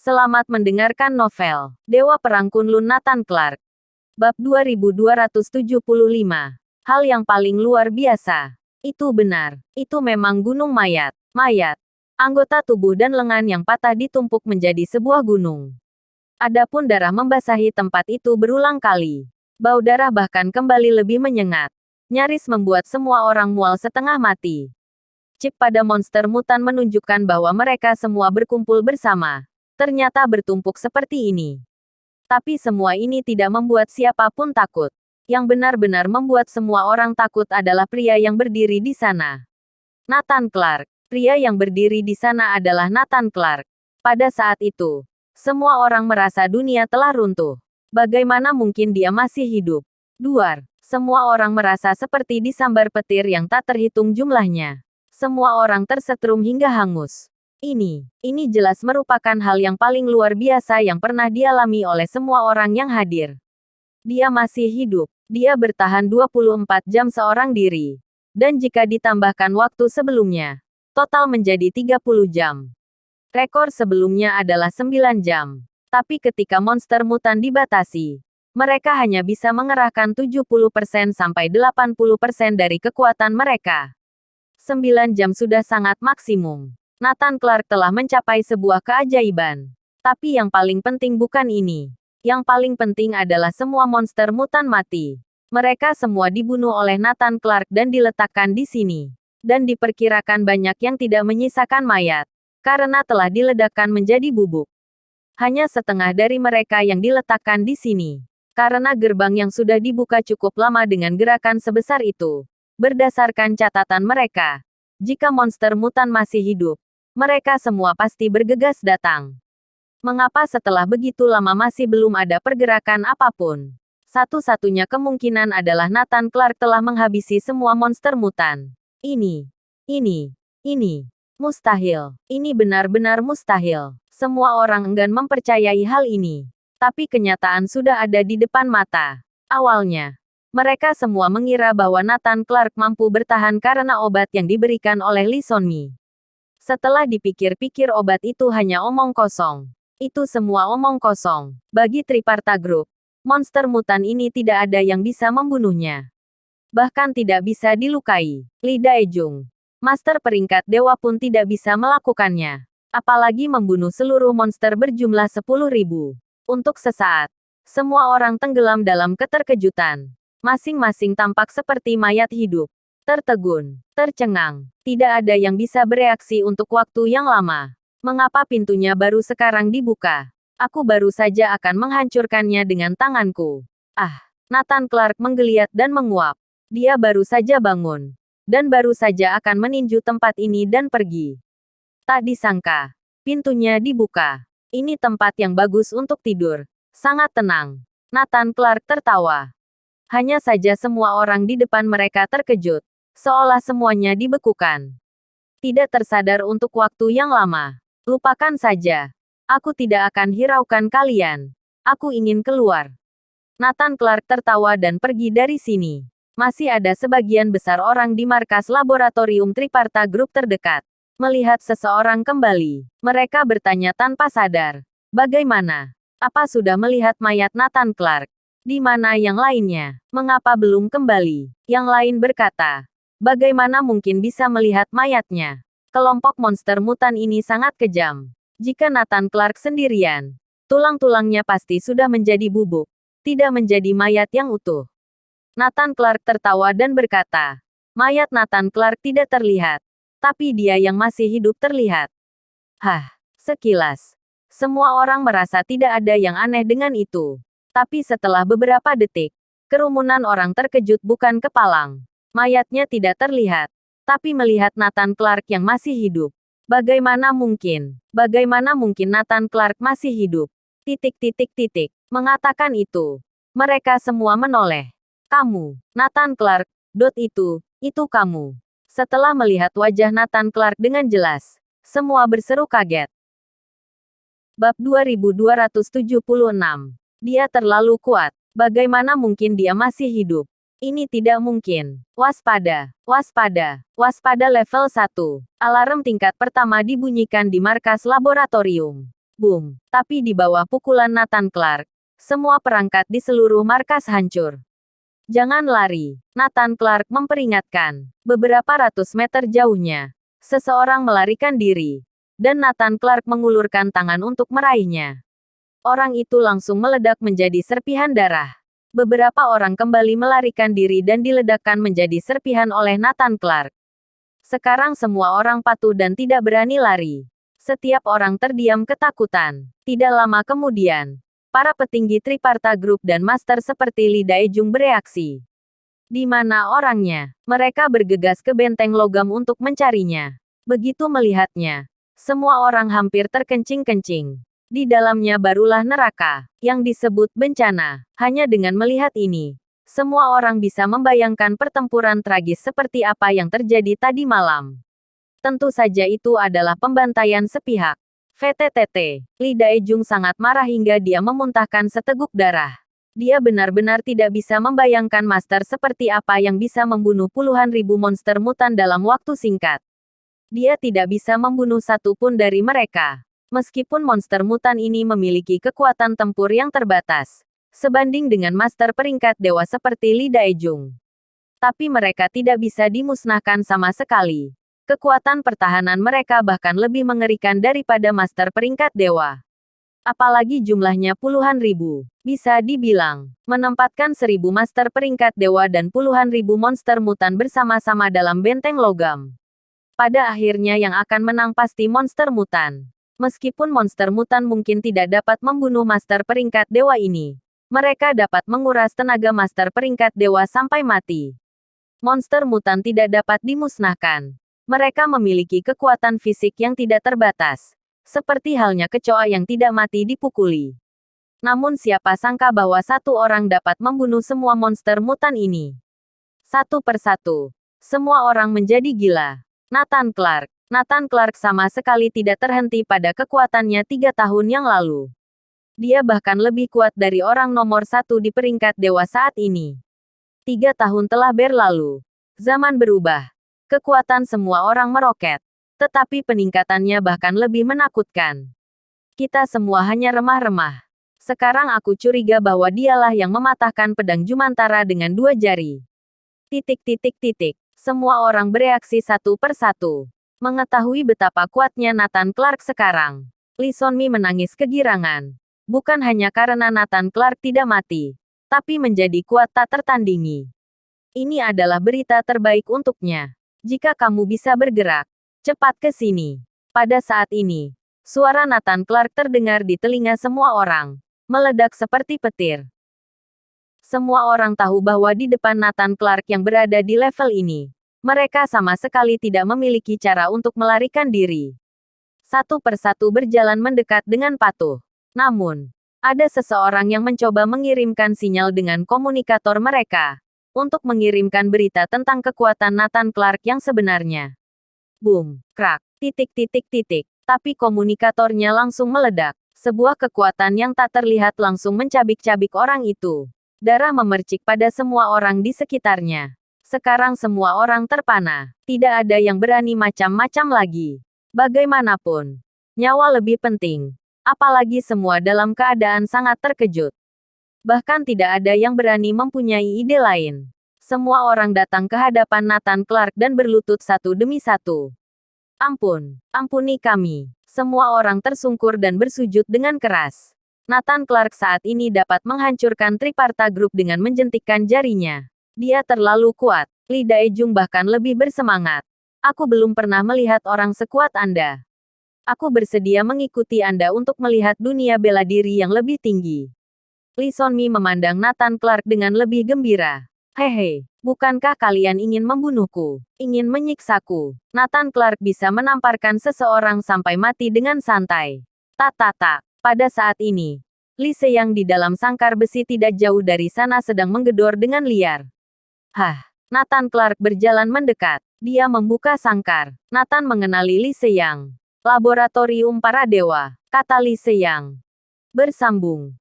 Selamat mendengarkan novel Dewa Perang Kunlun Nathan Clark. Bab 2275. Hal yang paling luar biasa. Itu benar. Itu memang gunung mayat. Mayat. Anggota tubuh dan lengan yang patah ditumpuk menjadi sebuah gunung. Adapun darah membasahi tempat itu berulang kali. Bau darah bahkan kembali lebih menyengat. Nyaris membuat semua orang mual setengah mati. Chip pada monster mutan menunjukkan bahwa mereka semua berkumpul bersama. Ternyata bertumpuk seperti ini. Tapi semua ini tidak membuat siapapun takut. Yang benar-benar membuat semua orang takut adalah pria yang berdiri di sana. Nathan Clark. Pria yang berdiri di sana adalah Nathan Clark. Pada saat itu, semua orang merasa dunia telah runtuh. Bagaimana mungkin dia masih hidup? Duar. Semua orang merasa seperti disambar petir yang tak terhitung jumlahnya. Semua orang tersetrum hingga hangus. Ini jelas merupakan hal yang paling luar biasa yang pernah dialami oleh semua orang yang hadir. Dia masih hidup. Dia bertahan 24 jam seorang diri. Dan jika ditambahkan waktu sebelumnya, total menjadi 30 jam. Rekor sebelumnya adalah 9 jam. Tapi ketika monster mutan dibatasi, mereka hanya bisa mengerahkan 70% sampai 80% dari kekuatan mereka. 9 jam sudah sangat maksimum. Nathan Clark telah mencapai sebuah keajaiban. Tapi yang paling penting bukan ini. Yang paling penting adalah semua monster mutan mati. Mereka semua dibunuh oleh Nathan Clark dan diletakkan di sini. Dan diperkirakan banyak yang tidak menyisakan mayat. Karena telah diledakkan menjadi bubuk. Hanya setengah dari mereka yang diletakkan di sini. Karena gerbang yang sudah dibuka cukup lama dengan gerakan sebesar itu. Berdasarkan catatan mereka, jika monster mutan masih hidup, mereka semua pasti bergegas datang. Mengapa setelah begitu lama masih belum ada pergerakan apapun? Satu-satunya kemungkinan adalah Nathan Clark telah menghabisi semua monster mutan. Ini. Mustahil. Ini benar-benar mustahil. Semua orang enggan mempercayai hal ini. Tapi kenyataan sudah ada di depan mata. Awalnya, mereka semua mengira bahwa Nathan Clark mampu bertahan karena obat yang diberikan oleh Lee Sonmi. Setelah dipikir-pikir obat itu hanya omong kosong. Itu semua omong kosong. Bagi Triparta Group, monster mutan ini tidak ada yang bisa membunuhnya. Bahkan tidak bisa dilukai. Lee Daejung, master peringkat dewa pun tidak bisa melakukannya. Apalagi membunuh seluruh monster berjumlah 10.000. Untuk sesaat, semua orang tenggelam dalam keterkejutan. Masing-masing tampak seperti mayat hidup. Tertegun, tercengang. Tidak ada yang bisa bereaksi untuk waktu yang lama. Mengapa pintunya baru sekarang dibuka? Aku baru saja akan menghancurkannya dengan tanganku. Nathan Clark menggeliat dan menguap. Dia baru saja bangun. Dan baru saja akan meninju tempat ini dan pergi. Tak disangka, pintunya dibuka. Ini tempat yang bagus untuk tidur. Sangat tenang. Nathan Clark tertawa. Hanya saja semua orang di depan mereka terkejut. Seolah semuanya dibekukan. Tidak tersadar untuk waktu yang lama. Lupakan saja. Aku tidak akan hiraukan kalian. Aku ingin keluar. Nathan Clark tertawa dan pergi dari sini. Masih ada sebagian besar orang di markas laboratorium Triparta Group terdekat. Melihat seseorang kembali, mereka bertanya tanpa sadar. Bagaimana? Apa sudah melihat mayat Nathan Clark? Di mana yang lainnya? Mengapa belum kembali? Yang lain berkata, bagaimana mungkin bisa melihat mayatnya? Kelompok monster mutan ini sangat kejam. Jika Nathan Clark sendirian, tulang-tulangnya pasti sudah menjadi bubuk. Tidak menjadi mayat yang utuh. Nathan Clark tertawa dan berkata, mayat Nathan Clark tidak terlihat. Tapi dia yang masih hidup terlihat. Sekilas. Semua orang merasa tidak ada yang aneh dengan itu. Tapi setelah beberapa detik, kerumunan orang terkejut bukan kepalang. Mayatnya tidak terlihat. Tapi melihat Nathan Clark yang masih hidup. Bagaimana mungkin? Bagaimana mungkin Nathan Clark masih hidup? Mengatakan itu. Mereka semua menoleh. Kamu, Nathan Clark, itu kamu. Setelah melihat wajah Nathan Clark dengan jelas, semua berseru kaget. Bab 2276. Dia terlalu kuat. Bagaimana mungkin dia masih hidup? Ini tidak mungkin. Waspada. Waspada level 1. Alarm tingkat pertama dibunyikan di markas laboratorium. Boom. Tapi di bawah pukulan Nathan Clark, semua perangkat di seluruh markas hancur. Jangan lari, Nathan Clark memperingatkan. Beberapa ratus meter jauhnya, seseorang melarikan diri, dan Nathan Clark mengulurkan tangan untuk meraihnya. Orang itu langsung meledak menjadi serpihan darah. Beberapa orang kembali melarikan diri dan diledakkan menjadi serpihan oleh Nathan Clark. Sekarang semua orang patuh dan tidak berani lari. Setiap orang terdiam ketakutan. Tidak lama kemudian, para petinggi Triparta Group dan master seperti Li Daejung bereaksi. Di mana orangnya? Mereka bergegas ke benteng logam untuk mencarinya. Begitu melihatnya, semua orang hampir terkencing-kencing. Di dalamnya barulah neraka, yang disebut bencana. Hanya dengan melihat ini, semua orang bisa membayangkan pertempuran tragis seperti apa yang terjadi tadi malam. Tentu saja itu adalah pembantaian sepihak. VTTT. Li Daejung sangat marah hingga dia memuntahkan seteguk darah. Dia benar-benar tidak bisa membayangkan master seperti apa yang bisa membunuh puluhan ribu monster mutan dalam waktu singkat. Dia tidak bisa membunuh satu pun dari mereka. Meskipun monster mutan ini memiliki kekuatan tempur yang terbatas, sebanding dengan master peringkat dewa seperti Li Daejung. Tapi mereka tidak bisa dimusnahkan sama sekali. Kekuatan pertahanan mereka bahkan lebih mengerikan daripada master peringkat dewa. Apalagi jumlahnya puluhan ribu. Bisa dibilang, menempatkan 1000 master peringkat dewa dan puluhan ribu monster mutan bersama-sama dalam benteng logam. Pada akhirnya yang akan menang pasti monster mutan. Meskipun monster mutan mungkin tidak dapat membunuh master peringkat dewa ini, mereka dapat menguras tenaga master peringkat dewa sampai mati. Monster mutan tidak dapat dimusnahkan. Mereka memiliki kekuatan fisik yang tidak terbatas. Seperti halnya kecoa yang tidak mati dipukuli. Namun siapa sangka bahwa satu orang dapat membunuh semua monster mutan ini. Satu persatu, semua orang menjadi gila. Nathan Clark. Nathan Clark sama sekali tidak terhenti pada kekuatannya 3 tahun yang lalu. Dia bahkan lebih kuat dari orang nomor 1 di peringkat dewa saat ini. 3 tahun telah berlalu. Zaman berubah. Kekuatan semua orang meroket. Tetapi peningkatannya bahkan lebih menakutkan. Kita semua hanya remah-remah. Sekarang aku curiga bahwa dialah yang mematahkan pedang Jumantara dengan 2 jari. Semua orang bereaksi satu persatu. Mengetahui betapa kuatnya Nathan Clark sekarang, Lee Sonmi menangis kegirangan. Bukan hanya karena Nathan Clark tidak mati, tapi menjadi kuat tak tertandingi. Ini adalah berita terbaik untuknya. Jika kamu bisa bergerak, cepat ke sini. Pada saat ini, suara Nathan Clark terdengar di telinga semua orang, meledak seperti petir. Semua orang tahu bahwa di depan Nathan Clark yang berada di level ini, mereka sama sekali tidak memiliki cara untuk melarikan diri. Satu persatu berjalan mendekat dengan patuh. Namun, ada seseorang yang mencoba mengirimkan sinyal dengan komunikator mereka, untuk mengirimkan berita tentang kekuatan Nathan Clark yang sebenarnya. Boom, krak, tapi komunikatornya langsung meledak. Sebuah kekuatan yang tak terlihat langsung mencabik-cabik orang itu. Darah memercik pada semua orang di sekitarnya. Sekarang semua orang terpana. Tidak ada yang berani macam-macam lagi. Bagaimanapun, nyawa lebih penting. Apalagi semua dalam keadaan sangat terkejut. Bahkan tidak ada yang berani mempunyai ide lain. Semua orang datang ke hadapan Nathan Clark dan berlutut satu demi satu. Ampuni kami. Semua orang tersungkur dan bersujud dengan keras. Nathan Clark saat ini dapat menghancurkan Triparta Group dengan menjentikkan jarinya. Dia terlalu kuat. Li Daejung bahkan lebih bersemangat. Aku belum pernah melihat orang sekuat Anda. Aku bersedia mengikuti Anda untuk melihat dunia bela diri yang lebih tinggi. Lee Sonmi memandang Nathan Clark dengan lebih gembira. Hehe, bukankah kalian ingin membunuhku? Ingin menyiksaku? Nathan Clark bisa menamparkan seseorang sampai mati dengan santai. Tak. Pada saat ini, Lee Seyang di dalam sangkar besi tidak jauh dari sana sedang menggedor dengan liar. Nathan Clark berjalan mendekat. Dia membuka sangkar. Nathan mengenali Lee Seyang. Laboratorium para dewa, kata Lee Seyang. Bersambung.